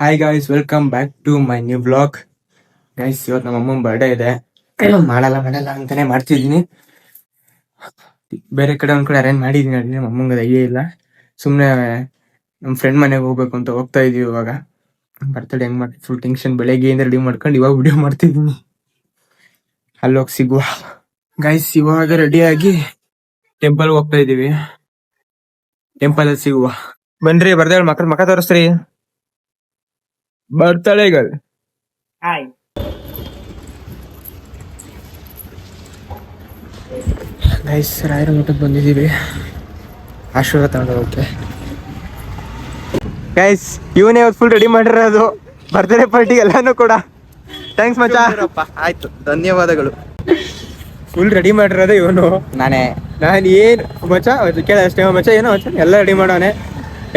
Hi guys, welcome back to my new blog. Guys, ಇವತ್ತು ನಮ್ಮ ಅಮ್ಮನ ಬರ್ಡೇ ಇದೆ. ಮಾಡಲ್ಲ ಅಂತಾನೆ ಮಾಡ್ತಿದ್ದೀನಿ. ಬೇರೆ ಕಡೆ ಒಂದ್ ಕಡೆ ಅರೇಂಜ್ ಮಾಡಿದೀನಿ. ನಮ್ಮ ಅಮ್ಮಂಗೆ ಐಡಿಯಾ ಇಲ್ಲ. ಸುಮ್ಮನೆ ನಮ್ಮ ಫ್ರೆಂಡ್ ಮನೆಗೆ ಹೋಗ್ಬೇಕು ಅಂತ ಹೋಗ್ತಾ ಇದೀವಿ. ಇವಾಗ ಬರ್ತಡೇ ಹೆಂಗ್ ಮಾಡಿ ಫುಲ್ ಟೆನ್ಷನ್. ಬೆಳಗ್ಗೆಯಿಂದ ರೆಡಿ ಮಾಡ್ಕೊಂಡು ಇವಾಗ ವಿಡಿಯೋ ಮಾಡ್ತಿದ್ದೀನಿ. ಅಲ್ಲೋಗಿ ಸಿಗುವ. ಗೈಸ್, ಇವಾಗ ರೆಡಿಯಾಗಿ ಟೆಂಪಲ್ ಹೋಗ್ತಾ ಇದೀವಿ. ಟೆಂಪಲ್ ಅಲ್ಲಿ ಸಿಗುವ. ಬನ್ರಿ, ಬರ್ದೇಳಿ ಮಕ್ಕ ತೋರಿಸ್ರಿ. ಬರ್ತಡೇಗಳು ಹಾಯ್ ಗೈಸ್, ರಾಯರ ಮಠಕ್ಕೆ ಬಂದಿದ್ದೀವಿ ಆಶೀರ್ವಾದ ತಗೊಂಡು ಹೋಗಕ್ಕೆ. ಗೈಸ್, ಇವನೇ ಫುಲ್ ರೆಡಿ ಮಾಡಿರೋದು ಬರ್ತ್ಡೇ ಪಾರ್ಟಿ ಎಲ್ಲಾನು ಕೂಡ. ಥ್ಯಾಂಕ್ಸ್ ಮಚ್ಚ. ಆಯ್ತು, ಧನ್ಯವಾದಗಳು. ಫುಲ್ ರೆಡಿ ಮಾಡಿರೋದು ಇವನು. ನಾನು ಏನು ಮಚ್ಚ ಕೇಳ ಅಷ್ಟೇ ಮಚ್ಚ, ಏನೋ ಮಚ್ಚ ಎಲ್ಲ ರೆಡಿ ಮಾಡೋನೆ.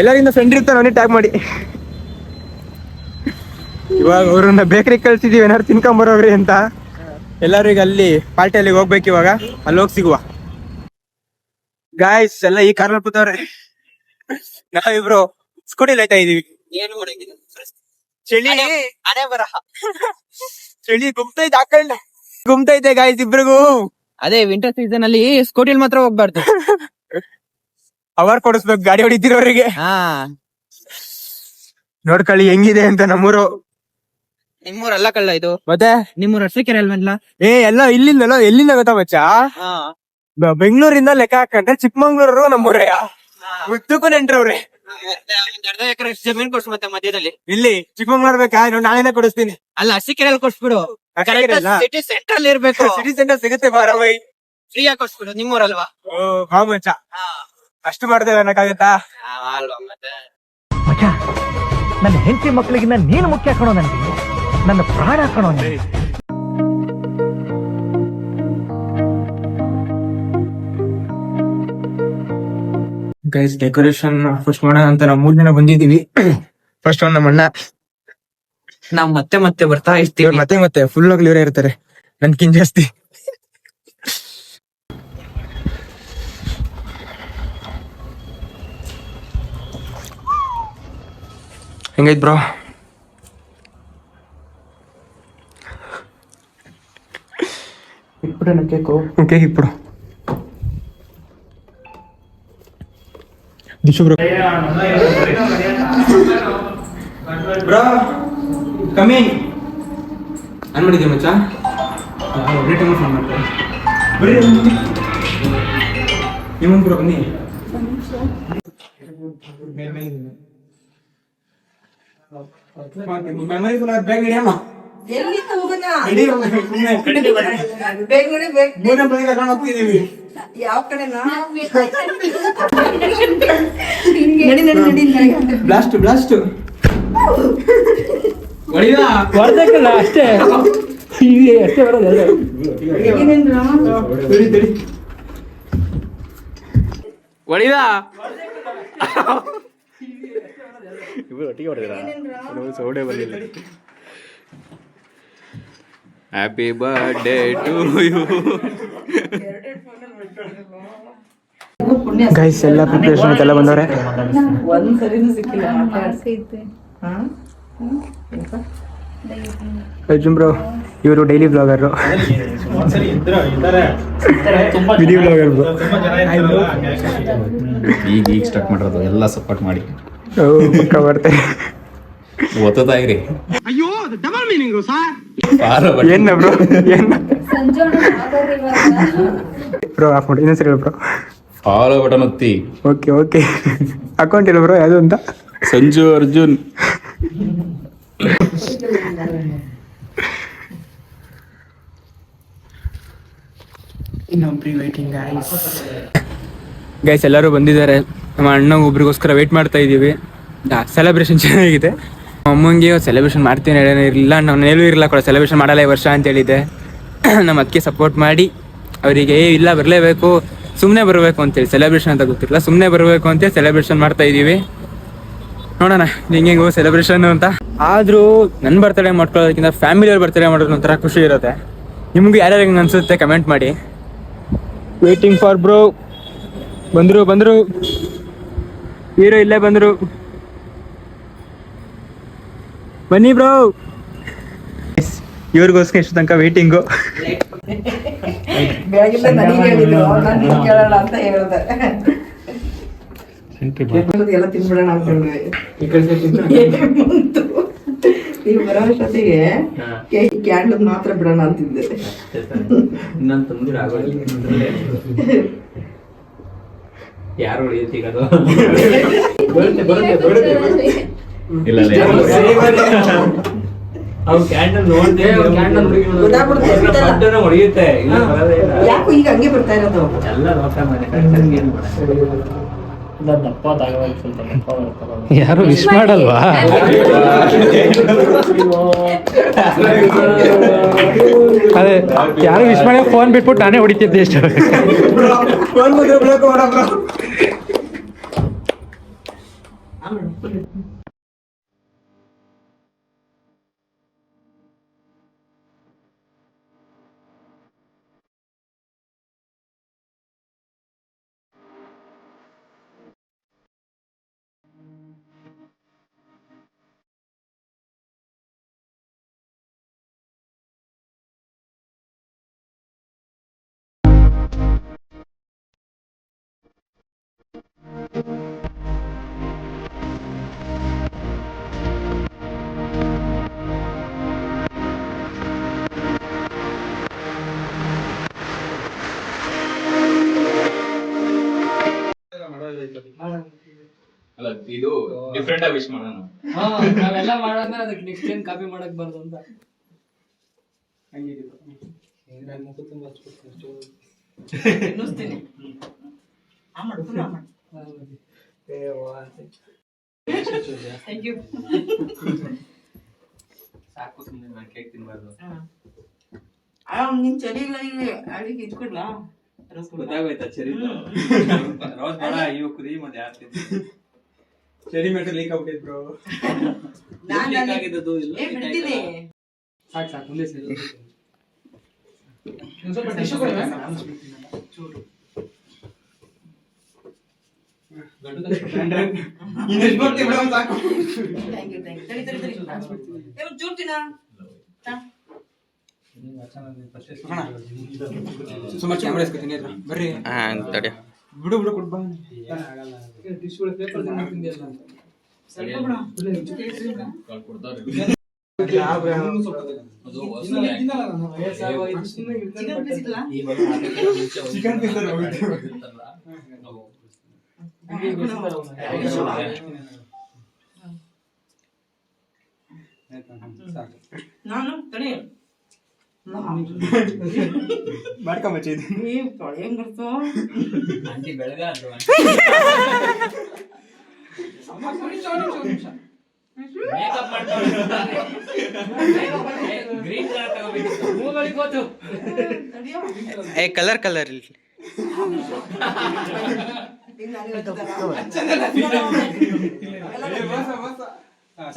ಎಲ್ಲರಿಂದ ಫ್ರೆಂಡ್ ಇರ್ತಾನೆ, ಅವನೇ ಟ್ಯಾಗ್ ಮಾಡಿ. ಇವಾಗ ಅವ್ರನ್ನ ಬೇಕ್ರಿಗೆ ಕಳ್ಸಿದೀವಿ, ಏನಾದ್ರು ತಿನ್ಕೊಂಬರೋಗ್ರಿ ಅಂತ. ಎಲ್ಲರೂ ಈಗ ಅಲ್ಲಿ ಪಾರ್ಟಿಯಲ್ಲಿ ಹೋಗ್ಬೇಕು. ಇವಾಗ ಅಲ್ಲಿ ಹೋಗಿ ಸಿಗುವ. ಗಾಯ್ಸ್, ಎಲ್ಲ ಈ ಕಾರಲ್ಲಿ ಕೂತವ್ರೆ. ನಾವಿಬ್ರು ಸ್ಕೂಟಿಲಿ ಆಯ್ತಾ ಇದೀವಿ. ಚಳಿ ಚಳಿ ಗುಮ್ತೈತೆ ಗಾಯ್ಸ್ ಇಬ್ರಿಗೂ. ಅದೇ ವಿಂಟರ್ ಸೀಸನ್ ಅಲ್ಲಿ ಸ್ಕೂಟಿಲ್ ಮಾತ್ರ ಹೋಗ್ಬಾರ್ದು. ಅವರ್ ಕೊಡಿಸ್ಬೇಕು ಗಾಡಿ ಹೊಡಿತಿರೋರಿಗೆ. ಹಾ, ನೋಡ್ಕೊಳ್ಳಿ ಹೆಂಗಿದೆ ಅಂತ ನಮ್ಮೂರು. ನಿಮ್ಮೂರಲ್ಲ ಕಳ್ಳ ಇದು. ಮತ್ತೆ ನಿಮ್ಮೂರ ಅರ್ಸಕೆರೆ ಅಲ್ವಲ್ಲ? ಎಲ್ಲ ಇಲ್ಲಿಂದ ಎಲ್ಲಿಂದ ಗೊತ್ತಾ ಮಚ್ಚ? ಬೆಂಗಳೂರಿಂದ ಲೆಕ್ಕ ಹಾಕೊಂಡ್ರೆ ಚಿಕ್ಕಮಂಗ್ಳೂರು ನಮ್ಮೂರೇ. ಉದ್ದಕ್ಕೂ ನೆಂಟ್ರವ್ರೆ. 2 ಎಕರೆ ಜಮೀನ್ ಕೊಡ್ಸು ಮತ್ತೆ ಮಧ್ಯದಲ್ಲಿ. ಇಲ್ಲಿ ಚಿಕ್ಕಮಂಗ್ಳೂರ್ ಬೇಕಾ? ನಾನೇನೆ ಕೊಡಿಸ್ತೀನಿ. ಅಲ್ಲ, ಅರ್ಸಕೆರೆಯಲ್ಲಿ ಕೊಡ್ಸ್ಬಿಡು. ಸಿಟಿ ಸೆಂಟ್ರಲ್ ಇರ್ಬೇಕು. ಸಿಟಿ ಸೆಂಟರ್ ಸಿಗುತ್ತೆ ಬಾರವೈ. ಫ್ರೀ ಆಗಿ ಕೊಡ್ಸ್ಬಿಡು. ನಿಮ್ಮೂರಲ್ವಾ? ಹಾ ಮಚ್ಚ, ಅಷ್ಟು ಮಾಡ್ದೇವೆ ಅನ್ನಕ್ಕಾಗತ್ತಾ? ಮಚ್ಚ, ನನ್ನ ಹೆಂಡತಿ ಮಕ್ಕಳಿಗಿನ್ನ ನೀನು ಮುಖ್ಯ ಕಣೋ. ನನಗೆ ನನ್ನ ಪ್ರಾಣ ಕಣೋ. ಗೈಸ್, ಡೆಕೋರೇಷನ್ ಫಸ್ಟ್ ಮಾಡೋಣ ಅಂತ ನಾವು 3 ಜನ ಬಂದಿದೀವಿ. ಫಸ್ಟ್ ಒಂದು ನಮ್ಮ ಅಣ್ಣ. ನಾವ್ ಮತ್ತೆ ಬರ್ತಾ ಇರ್ತೀವಿ. ಮತ್ತೆ ಫುಲ್ ಆಗಿ ಇವರೇ ಇರ್ತಾರೆ, ನನ್ಕಿನ್ ಜಾಸ್ತಿ. ಹೆಂಗೈತ್ ಬ್ರೋ? ಇಟ್ಬಿಡೋಣ ಕೇಕು. ಕೇಕ್ ಇಟ್ಬಿಡು Dishu bro. Bro coming on ಮಾಡಿದ್ದೆ ಮಚ್ಚ. ಒಬ್ಬರೇ ಟೈಮ್ ಫೋನ್ ಮಾಡ್ತಾರೆ. ಬರ್ರಿ ನಿಮ್ಮ ಬ್ರೋ, ಬನ್ನಿ. ಮೆಮೊರಿ ಫುಲ್ ಬ್ಯಾಗ್ ಹಿಡಿಯಮ್ಮ. ಯಾವ ಕಡೆ ಬ್ಲಾಸ್ಟ್ ಹೊಡೆದಕ್ಕಲ್ಲ ಅಷ್ಟೇ, ಅಷ್ಟೇ ಬರೋದು. ಹೊಡಿದ ಒಟ್ಟಿಗೆ ಹೊಡೆದಿರ ಸೌಡೆ ಬರಲಿಲ್ಲ. Happy birthday to you. Guys, ಎಲ್ಲ ಪ್ರಿಪರೇಷನ್ ಎಲ್ಲ ಬಂದವ್ರೆ. ಒಂದ್ಸರಿನೂ ಸಿಕ್ಕಿಲ್ಲ. ಅರ್ಜುನ್ ಬ್ರೋ ಇವರು daily blogger, video blogger bro. ಈಗ ಸ್ಟಾರ್ಟ್ ಮಾಡಿರೋದು, ಎಲ್ಲ ಸಪೋರ್ಟ್ ಮಾಡಿ ಪಕ್ಕ ಬರ್ತಾರೆ. ಓದ್ತಾ ಇರಿ. ಏನ ಬ್ರೋ, ಬ್ರೋ ಆಫ್ ಮಾಡಿ ಇನ್ನೊಂದ್ಸರಿ ಬ್ರೋ. ಫಾಲೋ ಬಟನ್ ಒತ್ತಿ. ಓಕೆ ಅಕೌಂಟ್ ಇಲ್ಲ ಬ್ರೋ ಯಾವುದು ಅಂತ. ಸಂಜು ಅರ್ಜುನ್. ಗೈಸ್, ಎಲ್ಲರೂ ಬಂದಿದ್ದಾರೆ. ನಮ್ಮ ಅಣ್ಣ ಒಬ್ರಿಗೋಸ್ಕರ ವೇಟ್ ಮಾಡ್ತಾ ಇದ್ದೀವಿ. ಸೆಲೆಬ್ರೇಷನ್ ಚೆನ್ನಾಗಿದೆ. ಅಮ್ಮಂಗೆ ಸೆಲೆಬ್ರೇಷನ್ ಮಾಡ್ತೀನಿ ಇರಲಿಲ್ಲ, ನಾನು ಎಲ್ಲೂ ಇರಲ್ಲ ಕೂಡ ಸೆಲೆಬ್ರೇಷನ್ ಮಾಡಲ್ಲ ಈ ವರ್ಷ ಅಂತ ಹೇಳಿದ್ದೆ. ನಮ್ಮ ಅದಕ್ಕೆ ಸಪೋರ್ಟ್ ಮಾಡಿ ಅವರಿಗೆ ಇಲ್ಲ ಬರಲೇಬೇಕು, ಸುಮ್ಮನೆ ಬರಬೇಕು ಅಂತೇಳಿ, ಸೆಲೆಬ್ರೇಷನ್ ಅಂತ ಗೊತ್ತಿಲ್ಲ, ಸುಮ್ಮನೆ ಬರಬೇಕು ಅಂತೇಳಿ ಸೆಲೆಬ್ರೇಷನ್ ಮಾಡ್ತಾ ಇದ್ದೀವಿ. ನೋಡೋಣ ಹಿಂಗೆ ಸೆಲೆಬ್ರೇಷನ್ ಅಂತ. ಆದರೂ ನನ್ನ ಬರ್ತಡೇ ಮಾಡ್ಕೊಳ್ಳೋದಕ್ಕಿಂತ ಫ್ಯಾಮಿಲಿಯವ್ರ ಬರ್ತಡೇ ಮಾಡೋದು ಒಂಥರ ಖುಷಿ ಇರುತ್ತೆ. ನಿಮ್ಗೆ ಯಾರ್ಯಾರು ಹಿಂಗೆ ಅನಿಸುತ್ತೆ ಕಮೆಂಟ್ ಮಾಡಿ. Waiting for bro. ಬಂದರು ಹೀರೋ ಇಲ್ಲೇ ಬಂದರು. ಬನ್ನಿ ಬ್ರೋ. ಇವ್ರಿಗೋಸ್ಕರ ಎಷ್ಟು ತನಕ ವೇಟಿಂಗು. ಬೆಳಗಿಂದ ನನಗೆ ಹೇಳಿದ್ರು, ನಾನು ನಿನ್ ಕೇಳೋಣ ಅಂತ ಹೇಳಿದೆ. ಎಲ್ಲ ತಿನ್ಬಿಡೋಣ ಅನ್ಕೊಂಡ್ವಿ. ನೀವು ಬರೋ ಅಷ್ಟೊತ್ತಿಗೆ ಕ್ಯಾಂಡಲ್ ಮಾತ್ರ ಬಿಡೋಣ ಅಂತಿದ್ದೆ. ಯಾರು ಹೊಡೆಯುತ್ತೀಗದು? ಇಲ್ಲ ಅವು ಕ್ಯಾಂಡಲ್ ನೋಡ್ದೆ ಹೊಡೆಯುತ್ತೆ. ಯಾಕೋ ಈಗ ಹಂಗೆ ಬರ್ತಾ ಇರೋದು. ಎಲ್ಲ ಯಾರು ವಿಶ್ ಮಾಡಲ್ವಾ? ಅದೇ ಯಾರು ವಿಶ್ ಮಾಡಿ ಫೋನ್ ಬಿಟ್ಬಿಟ್ಟು ನಾನೇ ಹೊಡಿತಿದ್ದೆ ಎಷ್ಟು. ಅಲ್ಲ ಇದು ಡಿಫ್ರೆಂಟ್ ಆಗಿ ವಿಶ್ ಮಾಡೋಣ. ನಾವೆಲ್ಲ ಮಾಡೋಣ, ಅದಕ್ಕೆ ನೆಕ್ಸ್ಟ್ ಏನ್ ಕಾಪಿ ಮಾಡಕ್ ಬಾರ್ದು ಅಂತ. ಸಾಕು, ಸುಮ್ಮನೆ ನಾನು ಕೇಕ್ ತಿನ್ಬಾರ್ದು. ನಿನ್ ಚಳಿ ಇಲ್ಲ, ಇಲ್ಲಿ ಅಡಿಗೆ ಇಟ್ಕೊಡ್ಲಾ? ಗೊತ್ತಾಗೋಯ್ತಾ ಚರಿ ರೋಸ್ ಬೇಡ, ಇವು ಕುದಿ ಮತ್ತೆ ಯಾರು ಚರಿ ಮೆಟ್ರು ಲೀಕ್ ಆಗ್ಬಿಟ್ಟಿದ್ ಬ್ರೋ. ಸಾಕು ಸಾಕು, ಮುಂದೆ ಸೇರಿ. ಸುಮಾರು ಕ್ಯಾಮ್ರಾ ಇಸ್ಕೊತೀನಿ ಬರ್ರಿ. ಬಿಡು ಬಿಡು ಕೊಡ್ಬಾ. ನಾನು ತಡಿ ಮಾಡ್ಕೊಂಬಚ್ಚಿ ಹೆಂಗ್ ಬರ್ತು ಆಂಟಿ ಬೆಳಗ ಮೇಕಪ್ ಮಾಡ್ಕೊಂಡು ಕಲರ್ ಕಲರ್ ಇಲ್ಲಿ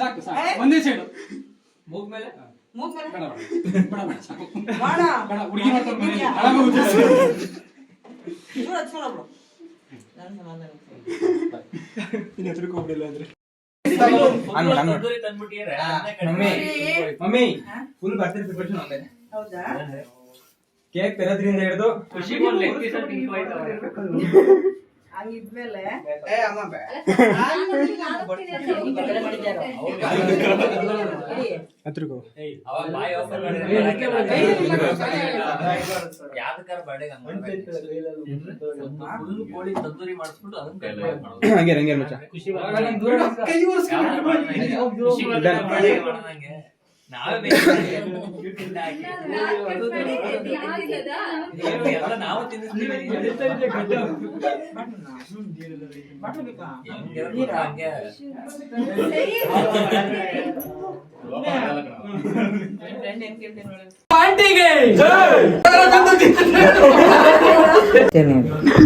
ಸಾಕು ಸಾಕು, ಒಂದೇ ಸೈಡು ಮೂಗ್ ಮೇಲೆ ಹುಡುಗಿ ಮಮ್ಮಿ ಫುಲ್ ಬರ್ತ್ಡೇ ಪ್ರಿಪರೇಷನ್ ಒಂದೇ. ಕೇಕ್ ತರೋದ್ರಿಂದ ಹಿಡಿದು ಆಗಿದ್ಮೇಲೆ ಹಂಗೆ ಹಂಗೆ ಮಚ್ಚ ನಾವು ತಿನ್ನಿಸ್ತೀವಿ.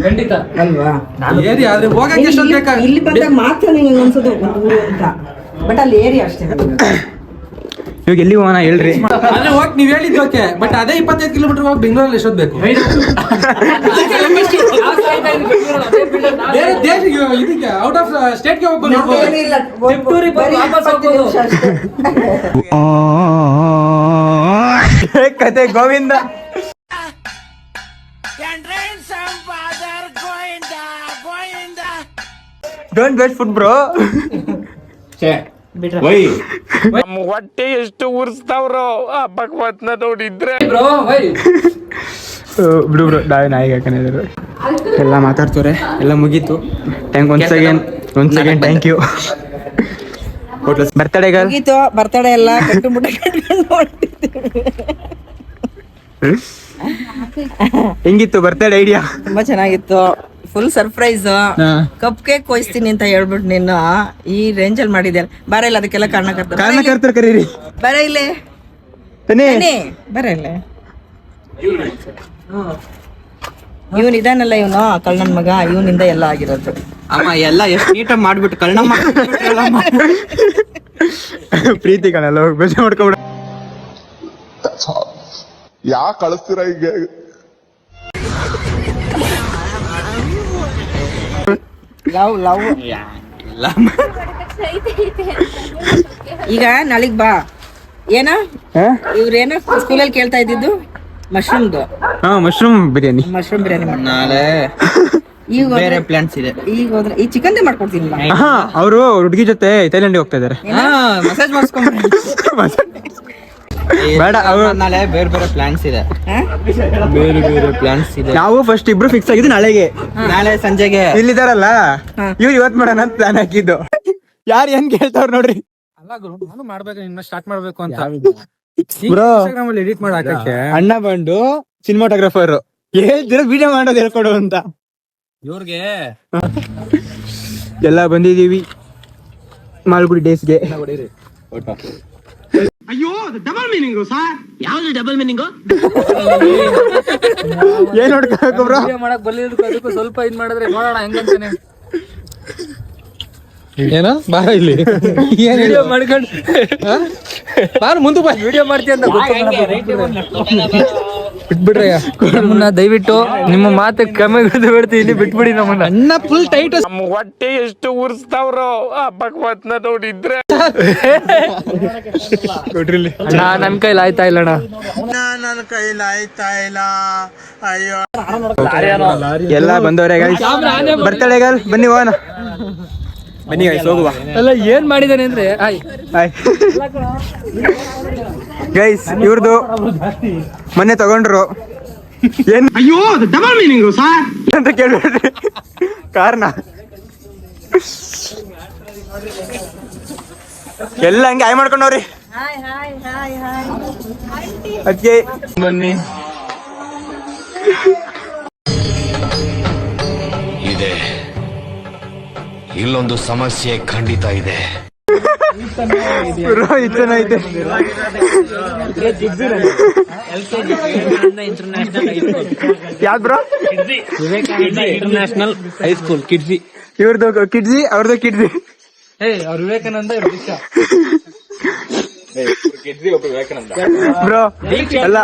ಖಂಡಿತ ಅಲ್ವಾ? ಇಲ್ಲಿ ಬಂದಾಗ ಮಾತ್ರ ನಿಂಗೆ ಅನ್ಸೋದು ಊರು ಅಂತ, ಬಟ್ ಅಲ್ಲಿ ಏರಿಯಾ ಅಷ್ಟೇ. ಇವಾಗ ಎಲ್ಲಿ ಹೋಗೋಣ ಹೇಳ್ರಿ. ಅಂದ್ರೆ ಹೋಗಿ ನೀವ್ ಹೇಳಿದ್ ಓಕೆ, ಬಟ್ ಅದೇ 25 ಕಿಲೋಮೀಟರ್ ಹೋಗಿ ಬೆಂಗಳೂರಲ್ಲಿ ಎಷ್ಟೊತ್ತು ಬೇಕು? ಬೇರೆ ದೇಶಕ್ಕೆ ಇದಕ್ಕೆ ಔಟ್ ಆಫ್ ಸ್ಟೇಟ್ಗೆ ಹೋಗ್ಬೋದು. ಕತೆ Govinda. Don't wait food bro. ಹೊಟ್ಟೆ ಎಷ್ಟು ಉರ್ಸ್ತಾವ್ರೋ ಆ ಭಗವತ್ನ ನೋಡಿದ್ರೆ. ಬಿಡು ಬ್ರೋ, ನಾಯಿಗೆ ಹಾಕೊಂಡಿದ್ರು. ಎಲ್ಲ ಮಾತಾಡ್ತಾರೆ, ಎಲ್ಲ ಮುಗೀತು. Once again thank you. ಬರ್ತಡೇಗಲ್ ಮುಗೀತು, ಬರ್ತಡೇ ಎಲ್ಲ ಕಟ್ಟು ಮುಟ್ಟ ಕಟ್ಕೊಂಡು ಹೆಂಗಿತ್ತು ಬರ್ತಡೇ ಐಡಿಯಾ? ತುಂಬಾ ಚೆನ್ನಾಗಿತ್ತು. Full surprise. ಕಪ್ ಕೇಕ್ ಕೊಯ್ಸ್ತೀನಿ ಅಂತ ಹೇಳ್ಬಿಟ್ಟು ನೀನು ಈ ರೇಂಜ್ ಅಲ್ಲಿ ಮಾಡಿದ್ಯಲ್ಲ. ಬರ ಇಲ್ಲ, ಅದಕ್ಕೆಲ್ಲ ಕಾರಣಕರ್ತರು ಕರೀರಿ. ಬರ ಇಲ್ಲೇ ಬರ ಇಲ್ಲೇ. ಇವನ್ ಇದಾನಲ್ಲ, ಇವನು ಕಳ್ಳನ್ ಮಗ, ಇವನಿಂದ ಎಲ್ಲ ಆಗಿರೋದು. ಅಮ್ಮ ಎಲ್ಲ ಎಷ್ಟು ನೀಟಾಗಿ ಮಾಡ್ಬಿಟ್ಟು ಕಳ್ಳ ಪ್ರೀತಿ ಕಾಣಲ್ಲ, ಬೇಜ ಮಾಡ್ಕೊಬಿಡ. ಯಾಕೆ ಕಳಿಸ್ತೀರಾ ಈಗ? ಲವ್ ಈಗ ನಾಳಿಗ್ ಬಾ. ಏನ ಇವ್ರೇನ ಸ್ಕೂಲಲ್ಲಿ ಕೇಳ್ತಾ ಇದ್ದಿದ್ದು ಮಶ್ರೂಮ್ದು. ಮಶ್ರೂಮ್ ಬಿರಿಯಾನಿ ಮಾಡಿ ನಾಳೆ ಈಗ ಬೇರೆ ಪ್ಲಾನ್ಸ್ ಇದೆ. ಈಗ ಹೋದ್ರೆ ಈ ಚಿಕನ್ ಮಾಡ್ಕೊಡ್ತೀನಿ. ಅವರು ಹುಡುಗಿ ಜೊತೆ ಥೈಲ್ಯಾಂಡ್ ಹೋಗ್ತಾ ಇದಾರೆ. ಮಸಾಜ್ ಮಾಡಿಸ್ಕೊಂಡು ಬೇಡ, ಅವರು ನಾಳೆ ಬೇರೆ ಬೇರೆ ಪ್ಲಾನ್ಸ್ ಇದೆ. ಬೇರೆ ಪ್ಲಾನ್ಸ್ ಇದೆ. ನಾವು ಫಸ್ಟ್ ಇಬ್ರು ಫಿಕ್ಸ್ ಆಗಿದ್ದು ನಾಳೆಗೆ, ನಾಳೆ ಸಂಜೆಗೆ ಇಲ್ಲಿದಾರಲ್ಲ ಇವ್ರು ಇವತ್ ಮಾಡೋಣ ಅಂತ ಪ್ಲಾನ್ ಹಾಕಿದ್ದು. ಯಾರು ಏನ್ ಕೇಳ್ತಾವ್ರ ನೋಡ್ರಿ. ನಾನು ಮಾಡ್ಬೇಕು, ಇನ್ನ ಸ್ಟಾರ್ಟ್ ಮಾಡ್ಬೇಕು ಅಂತ ಬ್ರೋ. Instagram ಅಲ್ಲಿ ಎಡಿಟ್ ಮಾಡಿ ಹಾಕಕ್ಕೆ ಅಣ್ಣ ಬಂದು ಸಿನಿಮಾಟೋಗ್ರಾಫರ್ ಹೇಳ್ತಿರ ವಿಡಿಯೋ ಮಾಡೋದು ಹೇಳ್ಕೊಡು ಅಂತ. ಇವ್ರಿಗೆ ಎಲ್ಲ ಬಂದಿದೀವಿ ಮಾಲ್ಗುಡಿ ಡೇಸ್ಗೆ. ಏನ್ ನೋಡ್ಕೋಬೇಕು ಬ್ರೋ? ಮಾಡಕ್ ಬರ್ಲಿದ್ದಕ್ಕೂ ಅದಕ್ಕೂ ಸ್ವಲ್ಪ ಇದ್ ಮಾಡಿದ್ರೆ ನೋಡೋಣ ಹೆಂಗಂತಾನೆ. ಏನ ಬಾರ ಇಲ್ಲಿ ವಿಡಿಯೋ ಮಾಡ್ಕೊಂಡು ಬಾರ ಮುಂದೆ ಬಾ, ವಿಡಿಯೋ ಮಾಡ್ತೀಯ ಅಂತ ಬಿಟ್ಬಿಡ್ರಿ ನಮ್ಮನ್ನ. ದಯವಿಟ್ಟು ನಿಮ್ಮ ಮಾತು ಕಮ್ಮಿ ಬಿಡ್ತೀನಿ, ಬಿಟ್ಬಿಡಿ ನಮ್ಮನ್ನ. ಅನ್ನ ಫುಲ್ ಟೈಟ್. ಹೊಟ್ಟೆ ಎಷ್ಟು ಉರ್ಸ್ತಾವ್ರೋ ಆ ಭಗವತ್ನ ನೋಡಿದ್ರೆ. ನನ್ ಕೈಲಿ ಆಯ್ತಾ ಇಲ್ಲ ಅಣ್ಣ. ಎಲ್ಲ ಬಂದವ್ರೆ ಗೈಸ್, ಬರ್ತಡೆಗಲ್ ಬನ್ನಿ ಹೋಗೋಣ. ಬನ್ನಿ ಗೈಸ್ ಹೋಗುವ. ಅಲ್ಲ ಏನ್ ಮಾಡಿದಾನೆ ಅಂದ್ರೆ ಗೈಸ್ ಇವ್ರದ್ದು ಮೊನ್ನೆ ತಗೊಂಡ್ರು. ಏನ್ ಡಬಲ್ ಮೀನಿಂಗ್ ಅಂತ ಕೇಳ್ಬೇಡ್ರಿ, ಕಾರಣ ಎಲ್ಲ ಹಂಗೆ ಆಯ್ ಮಾಡ್ಕೊಂಡವ್ರಿ. ಅದಕ್ಕೆ ಬನ್ನಿ. ಇದೆ, ಇಲ್ಲೊಂದು ಸಮಸ್ಯೆ ಖಂಡಿತ ಇದೆ. ಚೆನ್ನಾಗಿದೆ. ಯಾವ್ದು ಬ್ರೋ? International high school Kidzee. ಇವ್ರದ್ದು ಕಿಡ್ಜಿ, ಅವ್ರದ್ದು ಕಿಡ್ಜಿ. ಅವ್ರ ವಿವೇಕಾನಂದ ಬ್ರೋ ಅಲ್ಲ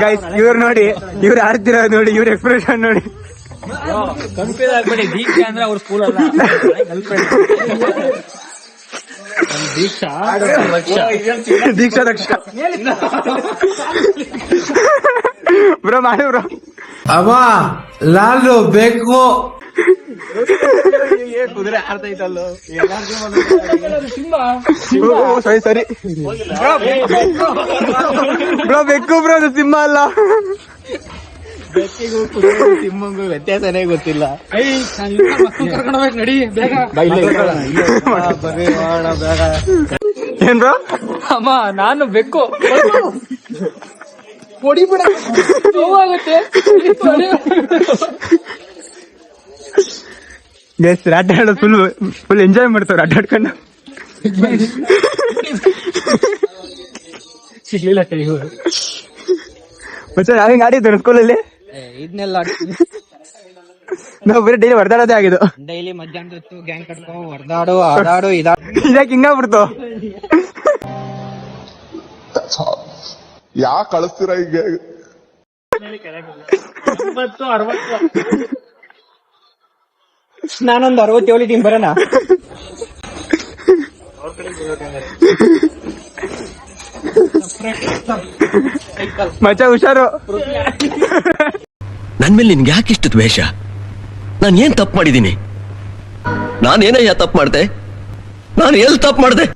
ಗೈಸ್, ಇವ್ರು ನೋಡಿ, ಇವ್ರು ಆಡ್ತಿರೋದು ನೋಡಿ, ಇವ್ರ ಎಕ್ಸ್ಪ್ರೆಷನ್ ನೋಡಿ. ಕನ್ಫ್ಯೂಸ್ ಆಗ್ಬೇಡಿ, ದೀಕ್ಷಾ ಅಂದ್ರೆ ಅವ್ರ ಸ್ಕೂಲ್ ಅಲ್ಲ, ದೀಕ್ಷಾ ದಕ್ಷ ಬ್ರೋ. ಮಾಡಿ ಬ್ರೋ. ಅಮ್ಮ ನಾನು ಬೇಕು. ಕುದುರೆ ಆಡ್ತೈತಲ್ಲೋ. ಸರಿ ಬ್ರೋ, ಬೆಕ್ಕು ಬ್ರೋ, ಅದು ಸಿಂಹ ಅಲ್ಲ. ಬೆಕ್ಕಿಗೂ ಸಿಂಹಂಗೂ ವ್ಯತ್ಯಾಸನೇ ಗೊತ್ತಿಲ್ಲ. ನಡಿ ಬೇಗ. ಏನ್ ಬ್ರೋ? ಅಮ್ಮ ನಾನು ಬೆಕ್ಕು ಹೊಡಿ ಬಿಡ, ನೋವಾಗುತ್ತೆ. ಗೈಸ್ ಆಟ ಆಡೋದು ಫುಲ್ ಎಂಜಾಯ್ ಮಾಡ್ತಾವ್ರ ಆಟ ಆಡ್ಕೊಂಡು. ಸಿಗ್ಲಿಲ್ಲ ಕೈ. ಮತ್ತೆ ನಾವ್ ಹಿಂಗ್ ಆಡಿದ್ದು ಸ್ಕೂಲಲ್ಲಿ. ಇದನ್ನೆಲ್ಲ ನಾವು ಬರೀ ಡೈಲಿ ಹೊಡೆದಾಡೋದೇ ಆಗಿದ್ದು. ಡೈಲಿ ಮಧ್ಯಾಹ್ನದ ಹೊತ್ತು ಗ್ಯಾಂಗ್ ಕಟ್ಕೊ ಹೊಡೆದಾಡು, ಆಡಾಡು, ಇದಾಡು. ಇದಕ್ಕೆ ಹಿಂಗಾಗ್ಬಿಡ್ತು. ಯಾಕೆ ಕಳಿಸ್ತೀರಾ ಹೀಗೆ? ನಾನೊಂದು 67 ಇದ್ದೀನಿ ಬರೋಣ. ಮಚ್ಚ ಹುಷಾರು. ನನ್ ಮೇಲೆ ನಿನ್ಗೆ ಯಾಕಿಷ್ಟು ದ್ವೇಷ? ನಾನು ಏನ್ ತಪ್ಪು ಮಾಡಿದ್ದೀನಿ? ನಾನೇನಯ್ಯ ತಪ್ಪು ಮಾಡ್ದೆ? ನಾನು ಎಲ್ಲಿ ತಪ್ಪು ಮಾಡ್ದೆ?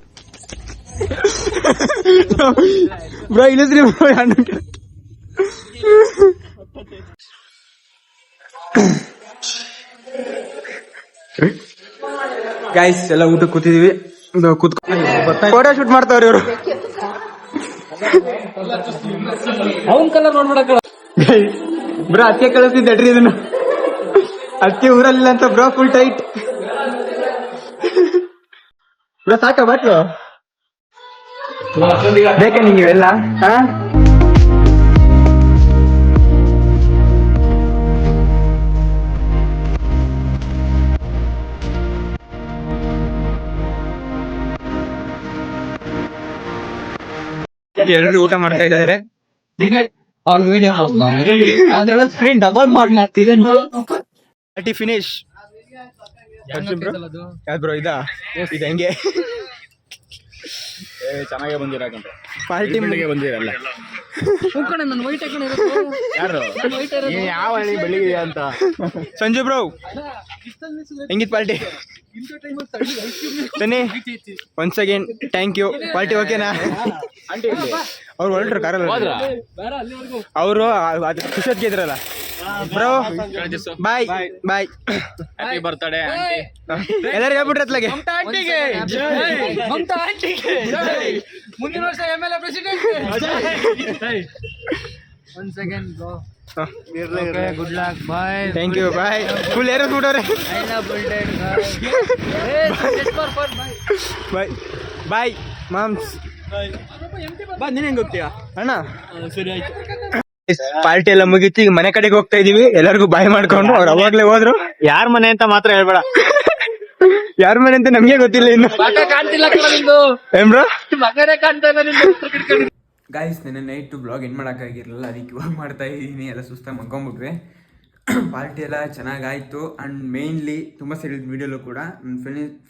Bro ಇಳಿಸ್ರಿ bro. ಗೈಸ್ ಎಲ್ಲ ಊಟ ಕೂತಿದೀವಿ. ಫೋಟೋ ಶೂಟ್ ಮಾಡ್ತಾವ್ರಿ ಇವರು. ಅವನ್ ಕಲರ್ ನೋಡ್ಬಿಡಕ್ಕ. ಬ್ರೋ ಅದಕ್ಕೆ ಕಳಿಸ್ತಿದ್ದೆಡ್ರಿ ಇದನ್ನು. ಅದಕ್ಕೆ ಊರಲ್ಲಿಲ್ಲ ಅಂತ ಬ್ರೋ ಫುಲ್ ಟೈಟ್. ಬ್ರೋ ಸಾಕ ಬಾಟ್ಲು ಬೇಕೆ ನಿಂಗೆ ಇವೆಲ್ಲ? ಹಾ ಎಲ್ಲರೂ ಊಟ ಮಾಡ್ತಾ ಇದ್ದಾರೆ. ಅವ್ನ ವಿಡಿಯೋ ಅದ್ರೆಲ್ಲ ಸ್ಕ್ರೀನ್ ಡಬಲ್ ಮಾಡ್ಲಾಗ್ತಿದೆ. Party finish. ಯಾವ್ದು ಬ್ರೋ ಇದು ಹೆಂಗೆ ಚೆನ್ನಾಗೇ ಬಂದಿರಾಕಂತ ಪಾರ್ಟಿ ಬಂದಿರಲ್ಲ ನನ್ನ ವೈಟ್ ಯಾರು ಯಾವ ಹಳ್ಳಿ ಬೆಳಿಗ್ಗೆ ಅಂತ. ಸಂಜು ಬ್ರೋ ಹೆಂಗಿತ್ ಪಾರ್ಟಿ? ಬನ್ನಿ once again thank you. Party ಓಕೆನಾ? ಅವ್ರು ಹೊರಟ್ರು ಕಾರಲ್ಲಿ. ಅವರು ಖುಷಿಗೆ ಇದ್ರಲ್ಲ bro. Bye bye. Happy birthday ಎಲ್ಲರೂ ಹೇಳ್ಬಿಟ್ರೆ ಅತ್ಲಾಗೆ. ಮುಂದಿನ ವರ್ಷ MLA president. One second bro. Good luck. Bye. Thank you. Bye. Full ಏರೋ ಬಿಡೋರೆ. ಬಾಯ್ ಬಾಯ್ ಮಾಮ್ಸ್. ಬಾ ನೀನ್ ಹೆಂಗ್ ಹೋಗ್ತೀಯಾ ಅಣ್ಣ? ಸರಿ ಆಯ್ತು. ಪಾರ್ಟಿ ಎಲ್ಲ ಮುಗೀತು. ಈಗ ಮನೆ ಕಡೆಗೆ ಹೋಗ್ತಾ ಇದೀವಿ. ಎಲ್ಲರಿಗೂ ಬಾಯ್ ಮಾಡ್ಕೊಂಡು ಅವ್ರು ಅವಾಗ್ಲೇ ಹೋದ್ರು. ಯಾರ ಮನೆ ಅಂತ ಮಾತ್ರ ಹೇಳ್ಬೇಡ. ಯಾರ ಮನೆ ಅಂತ ನಮ್ಗೆ ಗೊತ್ತಿಲ್ಲ ಇನ್ನು. ಕಾಣ್ತಿಲ್ಲ ನಿಂದು ಏನ್ ಬ್ರೋ? ಮಗನೇ ಕಾಣ್ತಾ ಇಲ್ಲ ನಿಂದು. ಗಾಯ್ಸ್ ನೆನ್ನೆ ನೈಟ್ ಬ್ಲಾಗ್ ಏನು ಮಾಡೋಕ್ಕಾಗಿರಲಿಲ್ಲ. ಅದಕ್ಕೆ ಇವಾಗ ಮಾಡ್ತಾ ಇದ್ದೀನಿ. ಎಲ್ಲ ಸುಸ್ತಾಗಿ ಮಲ್ಕೊಂಡ್ಬಿಟ್ವಿ. ಪಾರ್ಟಿ ಎಲ್ಲ ಚೆನ್ನಾಗಾಯಿತು. ಆ್ಯಂಡ್ ಮೇಯ್ನ್ಲಿ ತುಂಬ ಸೈಡ್ ವೀಡಿಯೋಲು ಕೂಡ ನನ್ನ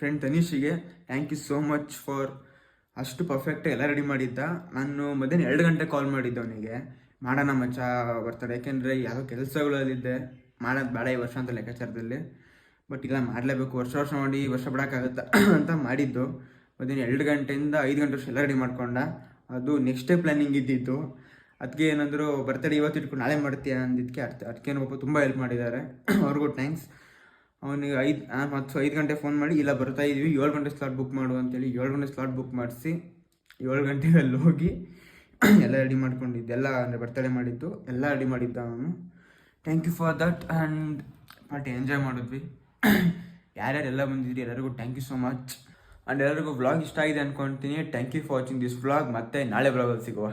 ಫ್ರೆಂಡ್ ತನಿಷಿಗೆ thank you so much for ಅಷ್ಟು ಪರ್ಫೆಕ್ಟಾಗಿ ಎಲ್ಲ ರೆಡಿ ಮಾಡಿದ್ದ. ನಾನು ಮಧ್ಯಾಹ್ನ 2 ಗಂಟೆ ಕಾಲ್ ಮಾಡಿದ್ದೆ ಅವನಿಗೆ, ಮಾಡೋಣ ಮಚ್ಚ ಬರ್ತಾರೆ. ಯಾಕೆಂದರೆ ಯಾವುದೋ ಕೆಲಸಗಳಲ್ಲಿದ್ದೆ, ಮಾಡೋದು ಬೇಡ ಈ ವರ್ಷ ಅಂತ ಲೆಕ್ಕಾಚಾರದಲ್ಲಿ. ಬಟ್ ಇಲ್ಲ ಮಾಡಲೇಬೇಕು, ವರ್ಷ ಮಾಡಿ ವರ್ಷ ಬಿಡೋಕ್ಕಾಗತ್ತಾ ಅಂತ ಮಾಡಿದ್ದು. ಮಧ್ಯಾಹ್ನ 2 ಗಂಟೆಯಿಂದ 5 ಗಂಟೆ ವರ್ಷ ಎಲ್ಲ ರೆಡಿ ಮಾಡ್ಕೊಂಡ. ಅದು ನೆಕ್ಸ್ಟ್ ಡೇ ಪ್ಲ್ಯಾನಿಂಗ್ ಇದ್ದಿತ್ತು. ಅದಕ್ಕೆ ಏನಂದ್ರು ಬರ್ತಡೇ ಇವತ್ತು ಇಟ್ಕೊಂಡು ನಾಳೆ ಮಾಡ್ತೀಯ ಅಂದಿದ್ದಕ್ಕೆ ಅದಕ್ಕೇನು ಒಬ್ಬ ತುಂಬ ಹೆಲ್ಪ್ ಮಾಡಿದ್ದಾರೆ. ಅವ್ರಿಗೂ ಥ್ಯಾಂಕ್ಸ್. ಅವನಿಗೆ 5 ಗಂಟೆ ಫೋನ್ ಮಾಡಿ ಇಲ್ಲ ಬರ್ತಾ ಇದೀವಿ 7 ಗಂಟೆ ಸ್ಲಾಟ್ ಬುಕ್ ಮಾಡು ಅಂತೇಳಿ 7 ಗಂಟೆ ಸ್ಲಾಟ್ ಬುಕ್ ಮಾಡಿಸಿ 7 ಗಂಟೆಗೆ ಅಲ್ಲಿ ಹೋಗಿ ಎಲ್ಲ ರೆಡಿ ಮಾಡ್ಕೊಂಡಿದ್ದೆಲ್ಲ ಅಂದರೆ ಬರ್ತಡೇ ಮಾಡಿದ್ದು ಎಲ್ಲ ರೆಡಿ ಮಾಡಿದ್ದ ಅವನು. Thank you for that. And party enjoy ಮಾಡಿದ್ವಿ. ಯಾರ್ಯಾರೆಲ್ಲ ಬಂದಿದ್ರಿ ಎಲ್ಲರಿಗೂ thank you so much. And ಎಲ್ಲರಿಗೂ ವ್ಲಾಗ್ ಇಷ್ಟ ಆಗಿದೆ ಅಂದ್ಕೊಳ್ತೀನಿ. Thank you for watching this vlog. ಮತ್ತೆ ನಾಳೆ ವ್ಲಾಗಲ್ಲಿ ಸಿಗುವ.